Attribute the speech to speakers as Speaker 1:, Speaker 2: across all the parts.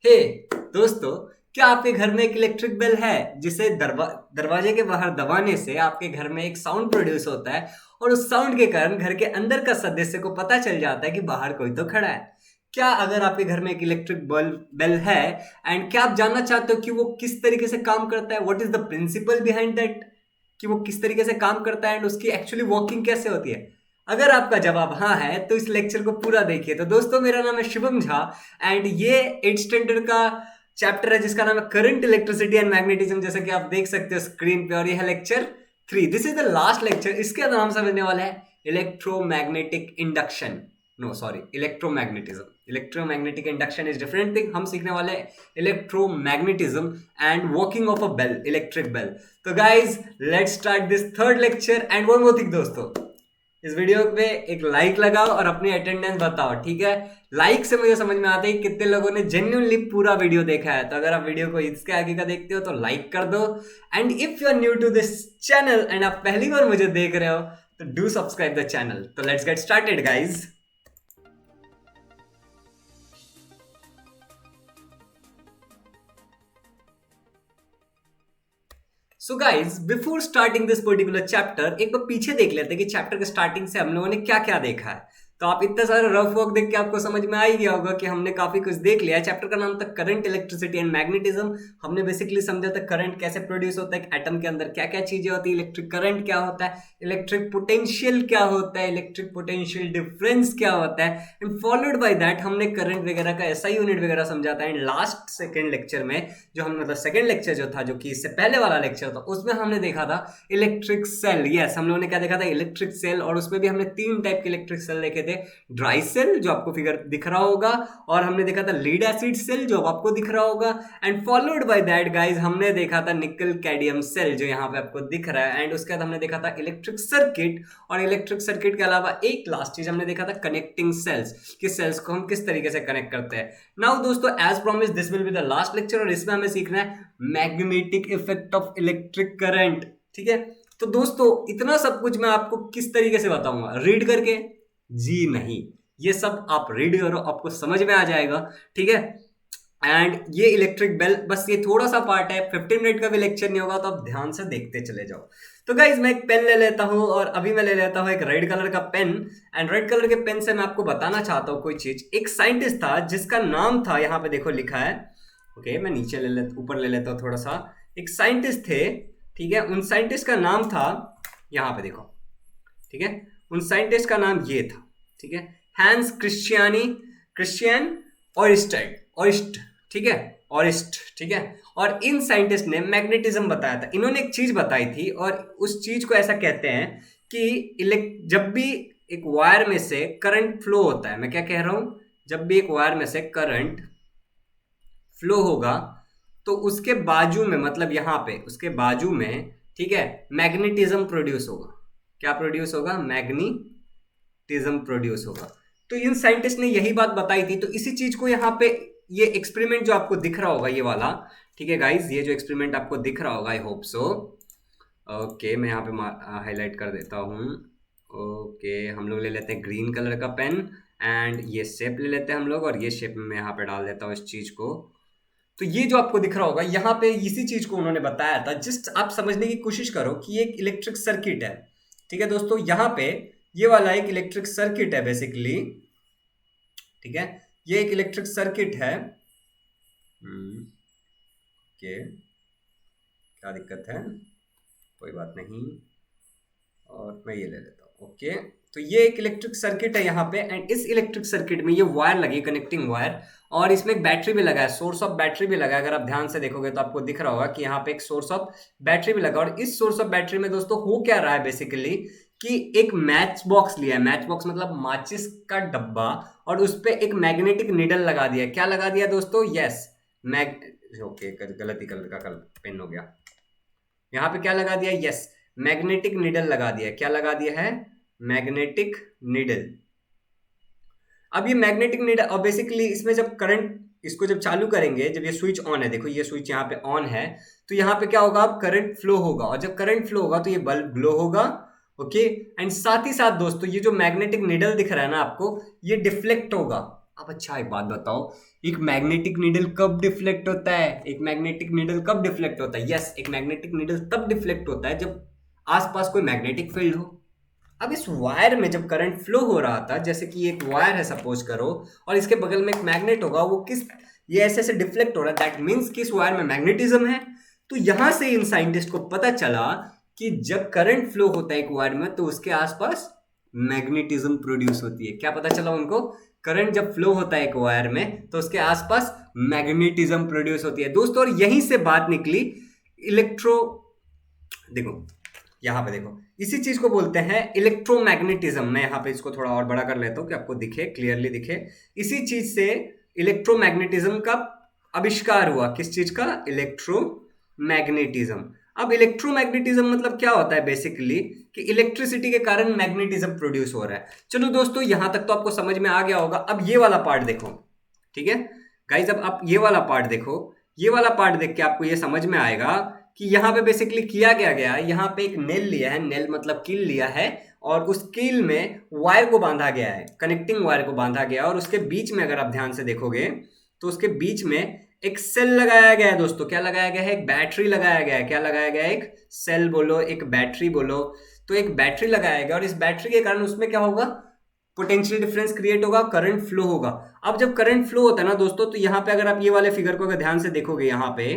Speaker 1: हे दोस्तों, क्या आपके घर में एक इलेक्ट्रिक बेल है जिसे दरवाजे के बाहर दबाने से आपके घर में एक साउंड प्रोड्यूस होता है और उस साउंड के कारण घर के अंदर का सदस्य को पता चल जाता है कि बाहर कोई तो खड़ा है। क्या अगर आपके घर में एक इलेक्ट्रिक बेल है एंड क्या आप जानना चाहते हो कि वो किस तरीके से काम करता है, what is the principle behind that, कि वो किस तरीके से काम करता है एंड उसकी एक्चुअली वर्किंग कैसे होती है? अगर आपका जवाब हाँ है तो इस लेक्चर को पूरा देखिए। तो दोस्तों, मेरा नाम है शुभम झा एंड ये 8th स्टैंडर्ड का चैप्टर है जिसका नाम है करंट, इलेक्ट्रिसिटी एंड मैग्नेटिज्म, जैसा कि आप देख सकते हो स्क्रीन पे। और ये है lecture 3। This is the last lecture. इसके अंदर हम समझने वाले हैं electromagnetic induction, no sorry, electromagnetism. Electromagnetic induction is different thing. हम सीखने वाले हैं electromagnetism and working of a bell, electric bell. तो guys, let's start this third lecture. And one more thing दोस्तों, इस वीडियो पे एक लाइक लगाओ और अपनी अटेंडेंस बताओ, ठीक है? लाइक से मुझे समझ में आता है कि कितने लोगों ने जेन्युइनली पूरा वीडियो देखा है। तो अगर आप वीडियो को इसके आगे का देखते हो तो लाइक कर दो। And if you are new to this channel and आप पहली बार मुझे देख रहे हो तो डू सब्सक्राइब द चैनल। तो let's get started guys. So guys, before starting this particular chapter, एक बार पीछे देख लेते हैं कि चैप्टर के स्टार्टिंग से हम लोगों ने क्या क्या देखा है। तो आप इतना सारा रफ वर्क देख के आपको समझ में आ ही गया होगा कि हमने काफी कुछ देख लिया है। चैप्टर का नाम था करंट, इलेक्ट्रिसिटी एंड मैग्नेटिज्म। हमने बेसिकली समझा था करंट कैसे प्रोड्यूस होता है, एटम के अंदर क्या क्या चीजें होती है, इलेक्ट्रिक करंट क्या होता है, इलेक्ट्रिक पोटेंशियल क्या होता है, इलेक्ट्रिक पोटेंशियल डिफरेंस क्या होता है, एंड फॉलोड बाय दैट हमने करंट वगैरह का एसआई यूनिट वगैरह समझा था। एंड लास्ट सेकेंड लेक्चर में जो हम मतलब सेकेंड लेक्चर जो था, जो कि इससे पहले वाला लेक्चर था, उसमें हमने देखा था इलेक्ट्रिक सेल। यस, हम लोगों ने क्या देखा था? Electric cell. और उसमें भी हमने 3 टाइप के इलेक्ट्रिक सेल देखे थे। ड्राई सेल, जो आपको फिगर दिख रहा होगा, और हमने देखा था लीड एसिड सेल, जो आपको दिख रहा होगा। And followed by that guys, हमने देखा था निकल कैडियम सेल, जो यहाँ पे आपको दिख रहा है। एंड उसके बाद हमने देखा था इलेक्ट्रिक सर्किट। और इलेक्ट्रिक सर्किट के अलावा एक लास्ट चीज हमने देखा था कनेक्टिंग सेल्स, कि सेल्स को हम किस तरीके से कनेक्ट करते हैं। नाउ दोस्तों, as promise this will be the last lecture और इसमें हमें सीखना है magnetic effect of electric current, ठीक है? तो दोस्तों, इतना सब कुछ मैं आपको किस तरीके से बताऊंगा? रीड करके? जी नहीं, ये सब आप रीड करो, आपको समझ में आ जाएगा, ठीक है? एंड ये इलेक्ट्रिक बेल, बस ये थोड़ा सा पार्ट है, 15 मिनट का भी लेक्चर नहीं होगा, तो आप ध्यान से देखते चले जाओ। तो गाइज, मैं एक पेन ले लेता हूं और अभी मैं ले लेता हूं एक रेड कलर का पेन। एंड रेड कलर के पेन से मैं आपको बताना चाहता हूं कोई चीज। एक साइंटिस्ट था जिसका नाम था, यहाँ पे देखो लिखा है, ओके मैं नीचे ले लेता, ऊपर ले लेता हूं थोड़ा सा। एक साइंटिस्ट थे, ठीक है? उन साइंटिस्ट का नाम था, यहाँ पे देखो, ठीक है? उन साइंटिस्ट का नाम ये था, ठीक है? हैंस क्रिश्चियन ऑरिस्ट, ठीक है? ऑरिस्ट, ठीक है? और इन साइंटिस्ट ने मैग्नेटिज्म बताया था। इन्होंने एक चीज बताई थी और उस चीज को ऐसा कहते हैं कि जब भी एक वायर में से करंट फ्लो होता है, मैं क्या कह रहा हूं, जब भी एक वायर में से करंट फ्लो होगा तो उसके बाजू में, मतलब यहां पे उसके बाजू में, ठीक है, मैग्नेटिज्म प्रोड्यूस होगा। क्या प्रोड्यूस होगा? मैग्नेटिज्म प्रोड्यूस होगा। तो इन साइंटिस्ट ने यही बात बताई थी। तो इसी चीज को यहाँ पे, ये एक्सपेरिमेंट जो आपको दिख रहा होगा ये वाला, ठीक है गाइज, ये जो एक्सपेरिमेंट आपको दिख रहा होगा, आई होप सो, ओके मैं यहाँ पे हाईलाइट कर देता हूँ। ओके, हम लोग ले लेते हैं ग्रीन कलर का पेन एंड ये शेप ले लेते हैं हम लोग, और ये शेप में मैं यहाँ पे डाल देता हूँ इस चीज को। तो ये जो आपको दिख रहा होगा यहाँ पे, इसी चीज को उन्होंने बताया था। जस्ट आप समझने की कोशिश करो कि ये एक इलेक्ट्रिक सर्किट है, ठीक है दोस्तों? यहाँ पे ये वाला एक इलेक्ट्रिक सर्किट है बेसिकली, ठीक है? ये एक इलेक्ट्रिक सर्किट है। ओके, क्या दिक्कत है? कोई बात नहीं, और मैं ये ले लेता हूँ। ओके, तो ये एक इलेक्ट्रिक सर्किट है यहाँ पे। एंड इस इलेक्ट्रिक सर्किट में ये वायर लगी, कनेक्टिंग वायर, और इसमें एक बैटरी भी लगा है, सोर्स ऑफ बैटरी भी लगा है। अगर आप ध्यान से देखोगे तो आपको दिख रहा होगा कि यहाँ पे एक सोर्स ऑफ बैटरी भी लगा। और इस सोर्स ऑफ बैटरी में दोस्तों हो क्या रहा है बेसिकली, कि एक मैच बॉक्स लिया है, मैच बॉक्स मतलब माचिस का डब्बा, और उस पर एक मैग्नेटिक नीडल लगा दिया। क्या लगा दिया दोस्तों? यस, ओके, गलती कलर का पेन हो गया। यहाँ पे क्या लगा दिया? यस, मैग्नेटिक नीडल लगा दिया। क्या लगा दिया है? Magnetic needle. अब ये मैग्नेटिक नीडल, और बेसिकली इसमें जब करंट, इसको जब चालू करेंगे, जब ये स्विच ऑन है, देखो ये स्विच यहाँ पे ऑन है, तो यहाँ पे क्या होगा? अब करंट फ्लो होगा, और जब करंट फ्लो होगा तो ये बल्ब ग्लो होगा। ओके, एंड साथ ही साथ दोस्तों, ये जो मैग्नेटिक नीडल दिख रहा है ना आपको, ये डिफ्लेक्ट होगा। अब अच्छा एक बात बताओ, एक मैग्नेटिक नीडल कब डिफ्लेक्ट होता है? एक मैग्नेटिक नीडल कब डिफ्लेक्ट होता है? यस, एक मैग्नेटिक नीडल तब डिफ्लेक्ट होता है जब आसपास कोई मैग्नेटिक फील्ड हो। अब इस वायर में जब करंट फ्लो हो रहा था, जैसे कि एक वायर है सपोज करो, और इसके बगल में एक मैग्नेट होगा, वो किस, ये ऐसे ऐसे डिफ्लेक्ट हो रहा है, दैट मीन्स कि इस वायर में मैग्नेटिज्म है। तो यहां से इन साइंटिस्ट को पता चला कि जब करंट फ्लो होता है एक वायर में तो उसके आसपास मैग्नेटिज्म प्रोड्यूस होती है। क्या पता चला उनको? करंट जब फ्लो होता है एक वायर में तो उसके आसपास मैग्नेटिज्म प्रोड्यूस होती है दोस्तों। और यहीं से बात निकली इलेक्ट्रो, देखो यहाँ पे देखो, इसी चीज को बोलते हैं इलेक्ट्रोमैग्नेटिज्म। मैं यहाँ पे इसको थोड़ा और बड़ा कर लेता हूँ कि आपको दिखे, क्लियरली दिखे। इसी चीज से इलेक्ट्रोमैग्नेटिज्म का आविष्कार हुआ। किस चीज का? इलेक्ट्रोमैग्नेटिज्म। अब इलेक्ट्रोमैग्नेटिज्म मतलब क्या होता है बेसिकली, कि इलेक्ट्रिसिटी के कारण मैग्नेटिज्म प्रोड्यूस हो रहा है। चलो दोस्तों, यहां तक तो आपको समझ में आ गया होगा। अब ये वाला पार्ट देखो, ठीक है गाइज, अब आप ये वाला पार्ट देखो। ये वाला पार्ट देख के आपको ये समझ में आएगा कि यहाँ पे बेसिकली किया क्या गया है। यहाँ पे एक नेल लिया है, नेल मतलब कील लिया है, और उस कील में वायर को बांधा गया है, कनेक्टिंग वायर को बांधा गया है। और उसके बीच में अगर आप ध्यान से देखोगे तो उसके बीच में एक सेल लगाया गया है दोस्तों। क्या लगाया गया है? एक बैटरी लगाया गया है। क्या लगाया गया है? एक सेल बोलो, एक बैटरी बोलो। तो एक बैटरी लगाया गया और इस बैटरी के कारण उसमें क्या होगा? पोटेंशियल डिफरेंस क्रिएट होगा, करंट फ्लो होगा। अब जब करंट फ्लो होता है ना दोस्तों, तो यहाँ पे अगर आप ये वाले फिगर को अगर ध्यान से देखोगे यहाँ पे,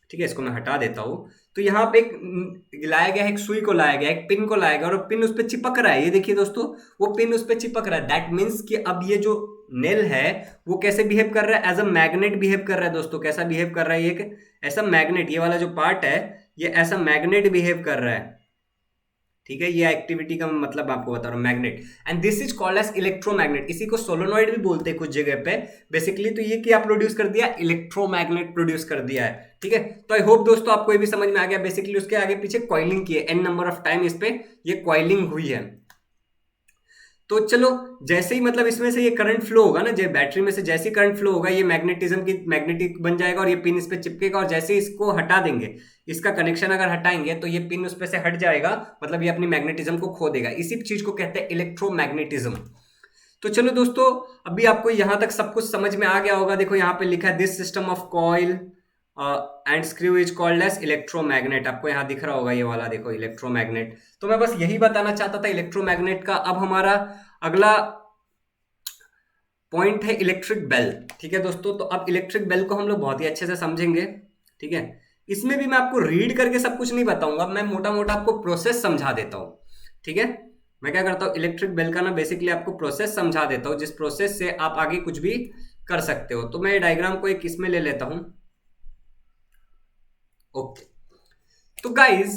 Speaker 1: ठीक है, इसको मैं हटा देता हूँ, तो यहाँ पे एक लाया गया है, एक सुई को लाया गया, एक पिन को लाया गया, और पिन उस पर चिपक रहा है। ये देखिए दोस्तों, वो पिन उस पर चिपक रहा है। दैट मीन्स कि अब ये जो नेल है वो कैसे बिहेव कर रहा है? एज अ मैग्नेट बिहेव कर रहा है दोस्तों। कैसा बिहेव कर रहा है? एक ऐसा मैग्नेट, ये वाला जो पार्ट है ये ऐसा मैग्नेट बिहेव कर रहा है। ठीक है, ये एक्टिविटी का मतलब आपको बता रहा हूँ, magnet. And this is called as electromagnet. इसी को सोलोनॉइड भी बोलते हैं कुछ जगह पे बेसिकली। तो ये क्या प्रोड्यूस कर दिया? इलेक्ट्रोमैग्नेट प्रोड्यूस कर दिया है। ठीक है, तो आई होप दोस्तों आपको ये भी समझ में आ गया। बेसिकली उसके आगे पीछे कॉइलिंग की है, एन नंबर ऑफ टाइम इस पे ये कॉइलिंग हुई है। तो चलो, जैसे ही मतलब इसमें से ये करंट फ्लो होगा ना, जब बैटरी में से जैसे ही करंट फ्लो होगा, ये मैग्नेटिज्म की मैग्नेटिक बन जाएगा और ये पिन इस पे चिपकेगा। और जैसे ही इसको हटा देंगे, इसका कनेक्शन अगर हटाएंगे, तो ये पिन उस पे से हट जाएगा, मतलब ये अपनी मैग्नेटिज्म को खो देगा। इसी चीज को कहते हैं इलेक्ट्रोमैग्नेटिज्म। तो चलो दोस्तों, अभी आपको यहां तक सब कुछ समझ में आ गया होगा। देखो यहाँ पे लिखा है this system of coil and screw is called as electromagnet. आपको यहाँ दिख रहा होगा ये वाला, देखो इलेक्ट्रोमैग्नेट। तो मैं बस यही बताना चाहता था इलेक्ट्रोमैग्नेट का। अब हमारा अगला पॉइंट है इलेक्ट्रिक बेल। ठीक है दोस्तों, तो अब इलेक्ट्रिक बेल को हम लोग बहुत ही अच्छे से समझेंगे। ठीक है, इसमें भी मैं आपको रीड करके सब कुछ नहीं बताऊंगा, मैं मोटा मोटा आपको प्रोसेस समझा देता हूं। ठीक है, मैं क्या करता हूं, इलेक्ट्रिक बेल का ना बेसिकली आपको प्रोसेस समझा देता हूं, जिस प्रोसेस से आप आगे कुछ भी कर सकते हो। तो मैं डायग्राम को एक इसमें ले लेता हूं। ओके, तो गाइज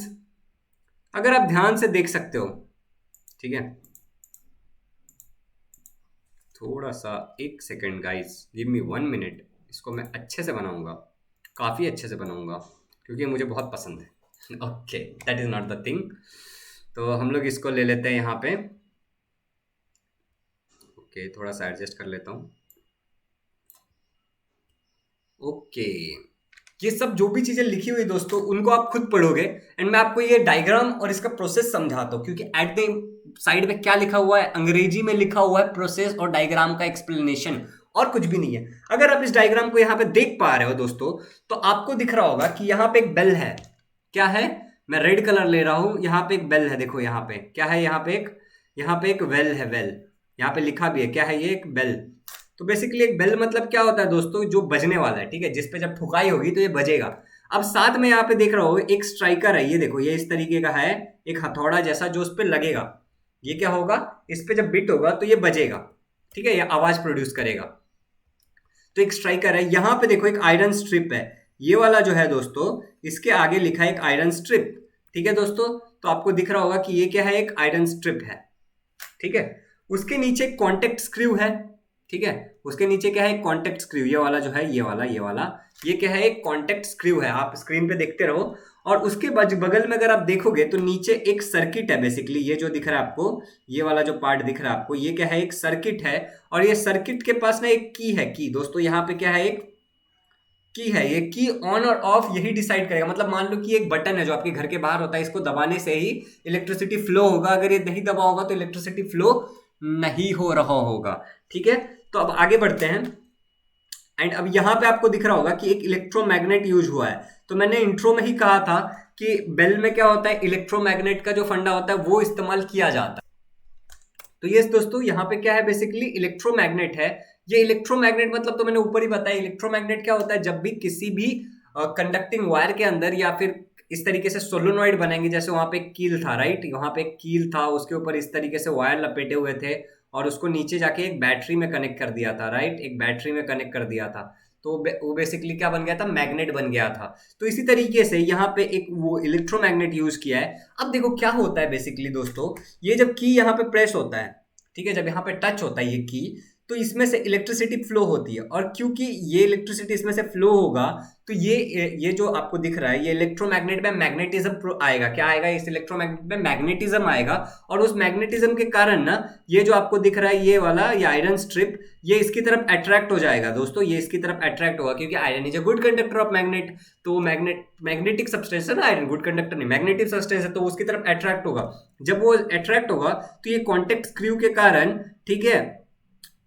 Speaker 1: अगर आप ध्यान से देख सकते हो, ठीक है, थोड़ा सा एक second guys, give me 1 minute. इसको मैं अच्छे से बनाऊंगा, काफ़ी अच्छे से बनाऊंगा, क्योंकि मुझे बहुत पसंद है। Okay, that is not the thing. तो हम लोग इसको ले लेते हैं यहाँ पे। ओके, थोड़ा सा एडजस्ट कर लेता हूँ। ओके, ये सब जो भी चीज़ें लिखी हुई दोस्तों, उनको आप खुद पढ़ोगे, एंड मैं आपको ये डायग्राम और इसका प्रोसेस समझाता हूँ, क्योंकि एट द साइड में क्या लिखा हुआ है, अंग्रेजी में लिखा हुआ है प्रोसेस और डायग्राम का एक्सप्लेनेशन, और कुछ भी नहीं है। अगर आप इस डायग्राम को यहाँ पे देख पा रहे हो दोस्तों, तो आपको दिख रहा होगा कि यहाँ पे एक बेल है। क्या है? मैं रेड कलर ले रहा हूँ, यहाँ पे एक बेल है। देखो यहाँ पे क्या है, यहाँ पे एक वेल है, वेल यहाँ पे लिखा भी है। क्या है ये? एक बेल। तो बेसिकली एक बेल मतलब क्या होता है दोस्तों, जो बजने वाला है। ठीक है, जिसपे जब ठुकाई होगी तो ये बजेगा। अब साथ में यहाँ पे देख रहा हो एक स्ट्राइकर है, ये देखो, ये इस तरीके का है, एक हथौड़ा जैसा जो उस पर लगेगा। ये क्या होगा, इस पे जब बिट होगा तो ये बजेगा। ठीक है, ये आवाज प्रोड्यूस करेगा। तो एक स्ट्राइकर है, यहाँ पे देखो एक आयरन स्ट्रिप है। ये वाला जो है दोस्तों, इसके आगे लिखा है एक आयरन स्ट्रिप। ठीक है दोस्तों, तो आपको दिख रहा होगा कि ये क्या है, एक आयरन स्ट्रिप है। ठीक है, उसके नीचे कॉन्टेक्ट स्क्रू है। ठीक है, उसके नीचे क्या है, कॉन्टेक्ट स्क्रू। ये वाला जो है, ये वाला ये क्या है, एक कॉन्टेक्ट स्क्रू है। आप स्क्रीन पे देखते रहो। और उसके बगल में अगर आप देखोगे तो नीचे एक सर्किट है। बेसिकली ये जो दिख रहा है आपको, ये वाला जो पार्ट दिख रहा है आपको, ये क्या है, एक सर्किट है। और ये सर्किट के पास ना एक की है, की दोस्तों, यहाँ पे क्या है, एक की है। ये की ऑन और ऑफ यही डिसाइड करेगा। मतलब मान लो कि एक बटन है जो आपके घर के बाहर होता है, इसको दबाने से ही इलेक्ट्रिसिटी फ्लो होगा। अगर ये नहीं दबा होगा तो इलेक्ट्रिसिटी फ्लो नहीं हो रहा होगा। ठीक है, तो अब आगे बढ़ते हैं। एंड अब यहां पे आपको दिख रहा होगा कि एक इलेक्ट्रोमैग्नेट यूज हुआ है। तो मैंने इंट्रो में ही कहा था कि बेल में क्या होता है, इलेक्ट्रोमैग्नेट का जो फंडा होता है वो इस्तेमाल किया जाता है। तो ये दोस्तों यहाँ पे क्या है, बेसिकली इलेक्ट्रोमैग्नेट है। ये इलेक्ट्रोमैग्नेट मतलब तो मैंने ऊपर ही बताया, इलेक्ट्रोमैग्नेट क्या होता है, जब भी किसी भी कंडक्टिंग वायर के अंदर या फिर इस तरीके से सोलोनॉइड बनाएंगे, जैसे वहां पे एक कील था, राइट, वहां पे एक कील था, उसके ऊपर इस तरीके से वायर लपेटे हुए थे और उसको नीचे जाके एक बैटरी में कनेक्ट कर दिया था, राइट, एक बैटरी में कनेक्ट कर दिया था। तो वो बेसिकली क्या बन गया था, मैग्नेट बन गया था। तो इसी तरीके से यहाँ पे एक वो इलेक्ट्रोमैग्नेट यूज किया है। अब देखो क्या होता है बेसिकली दोस्तों, ये जब की यहाँ पे प्रेस होता है, ठीक है, जब यहाँ पे टच होता है ये की, तो इसमें से इलेक्ट्रिसिटी फ्लो होती है। और क्योंकि ये इलेक्ट्रिसिटी इसमें से फ्लो होगा, तो ये जो आपको दिख रहा है, ये इलेक्ट्रोमैग्नेट में मैग्नेटिज्म आएगा। क्या आएगा, इस इलेक्ट्रोमैग्नेट में मैग्नेटिज्म आएगा। और उस मैग्नेटिज्म के कारण ना, ये जो आपको दिख रहा है ये वाला, ये आयरन स्ट्रिप, ये इसकी तरफ अट्रैक्ट हो जाएगा दोस्तों, ये इसकी तरफ अट्रैक्ट होगा, क्योंकि iron is a good conductor of magnet. तो मैग्नेटिक सब्सटेंस है ना आयरन, गुड कंडक्टर नहीं, मैग्नेटिक सब्सटेंस है, तो उसकी तरफ अट्रैक्ट होगा। जब वो अट्रैक्ट होगा तो ये कॉन्टेक्ट स्क्रू के कारण, ठीक है,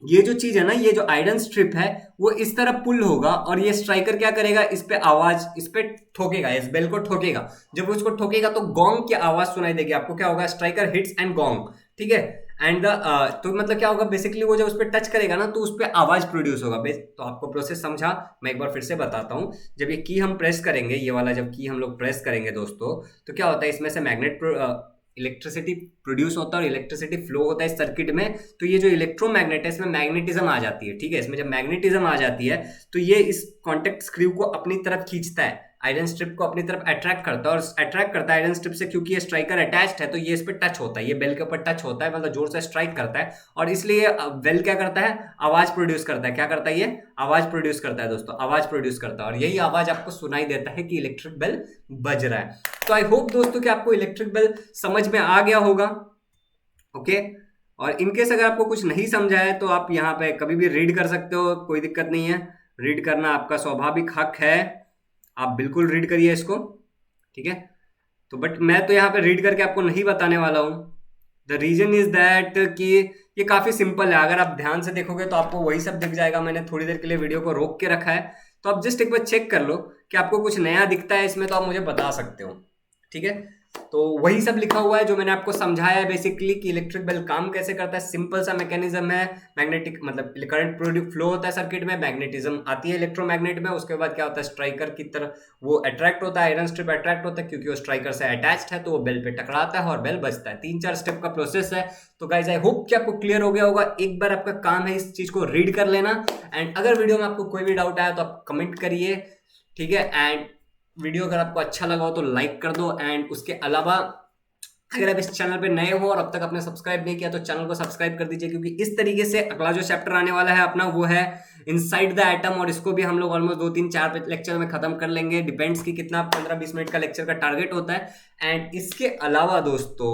Speaker 1: ये जो चीज है ना, ये जो आयरन स्ट्रिप है वो इस तरह पुल होगा और ये स्ट्राइकर क्या करेगा, इस पे आवाज, इस पे ठोकेगा, इस बेल को ठोकेगा। जब उसको ठोकेगा तो गोंग की आवाज सुनाई देगी आपको। क्या होगा, स्ट्राइकर हिट्स एंड गोंग, ठीक है। एंड तो मतलब क्या होगा, बेसिकली वो जब उस पर टच करेगा ना तो उस पर आवाज प्रोड्यूस होगा। तो आपको प्रोसेस समझा, मैं एक बार फिर से बताता हूँ। जब ये की हम प्रेस करेंगे, ये वाला जब की हम लोग प्रेस करेंगे दोस्तों, तो क्या होता है, इसमें से इलेक्ट्रिसिटी प्रोड्यूस होता है और इलेक्ट्रिसिटी फ्लो होता है इस सर्किट में। तो ये जो इलेक्ट्रोमैग्नेट है, इसमें मैग्नेटिज्म आ जाती है, ठीक है। इसमें जब मैग्नेटिज्म आ जाती है तो ये इस कॉन्टेक्ट स्क्रू को अपनी तरफ खींचता है, आयरन स्ट्रिप को अपनी तरफ अट्रैक्ट करता है, और अट्रैक्ट करता है आयरन स्ट्रिप से, क्योंकि ये स्ट्राइकर अटैच्ड है तो ये इस पर टच होता है, ये बेल के ऊपर टच होता है, मतलब जोर से स्ट्राइक करता है, और इसलिए बेल क्या करता है, आवाज प्रोड्यूस करता है। क्या करता है, ये आवाज प्रोड्यूस करता है दोस्तों, आवाज प्रोड्यूस करता है, और यही आवाज आपको सुनाई देता है कि इलेक्ट्रिक बेल बज रहा है। तो आई होप दोस्तों कि आपको इलेक्ट्रिक बेल समझ में आ गया होगा, ओके। और इनकेस अगर आपको कुछ नहीं समझा है तो आप यहाँ पे कभी भी रीड कर सकते हो, कोई दिक्कत नहीं है, रीड करना आपका स्वाभाविक हक है, आप बिल्कुल रीड करिए इसको, ठीक है। तो बट मैं तो यहाँ पे रीड करके आपको नहीं बताने वाला हूँ। द रीजन इज दैट कि ये काफ़ी सिंपल है, अगर आप ध्यान से देखोगे तो आपको वही सब दिख जाएगा। मैंने थोड़ी देर के लिए वीडियो को रोक के रखा है, तो आप जस्ट एक बार चेक कर लो कि आपको कुछ नया दिखता है इसमें, तो आप मुझे बता सकते हो, ठीक है। तो वही सब लिखा हुआ है जो मैंने आपको समझाया है बेसिकली, कि इलेक्ट्रिक बेल काम कैसे करता है। सिंपल सा मैकेनिज्म है, मैग्नेटिक मतलब करंट प्रोड्यूस फ्लो होता है सर्किट में, मैग्नेटिज्म आती है इलेक्ट्रोमैग्नेट में, उसके बाद क्या होता है, स्ट्राइकर की तरफ वो अट्रैक्ट होता है, आयरन स्ट्रिप अट्रैक्ट होता है, क्योंकि वो स्ट्राइकर से अटैच्ड है तो वो बेल पे टकराता है और बेल बजता है। 3-4 स्टेप का प्रोसेस है। तो गाइज आई होप कि आपको क्लियर हो गया होगा। एक बार आपका काम है इस चीज को रीड कर लेना। एंड अगर वीडियो में आपको कोई भी डाउट आया तो आप कमेंट करिए, ठीक है। एंड वीडियो अगर आपको अच्छा लगा हो तो लाइक कर दो। एंड उसके अलावा अगर आप इस चैनल पे नए हो और अब तक आपने सब्सक्राइब नहीं किया तो चैनल को सब्सक्राइब कर दीजिए, क्योंकि इस तरीके से अगला जो चैप्टर आने वाला है अपना वो है इनसाइड द एटम, और इसको भी हम लोग ऑलमोस्ट 2-3-4 लेक्चर में खत्म कर लेंगे। डिपेंड्स कि कितना 15-20 मिनट का लेक्चर का टारगेट होता है। एंड इसके अलावा दोस्तों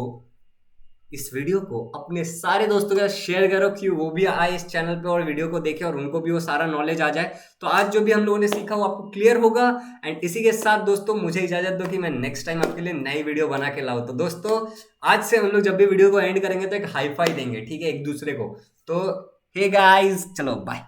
Speaker 1: इस वीडियो को अपने सारे दोस्तों के साथ शेयर करो कि वो भी आए इस चैनल पे और वीडियो को देखें और उनको भी वो सारा नॉलेज आ जाए। तो आज जो भी हम लोगों ने सीखा वो आपको क्लियर होगा। एंड इसी के साथ दोस्तों मुझे इजाजत दो कि मैं नेक्स्ट टाइम आपके लिए नई वीडियो बना के लाऊं। तो दोस्तों आज से हम लोग जब भी वीडियो को एंड करेंगे तो एक हाई फाई देंगे, ठीक है, एक दूसरे को। तो हे गाइस, चलो बाय।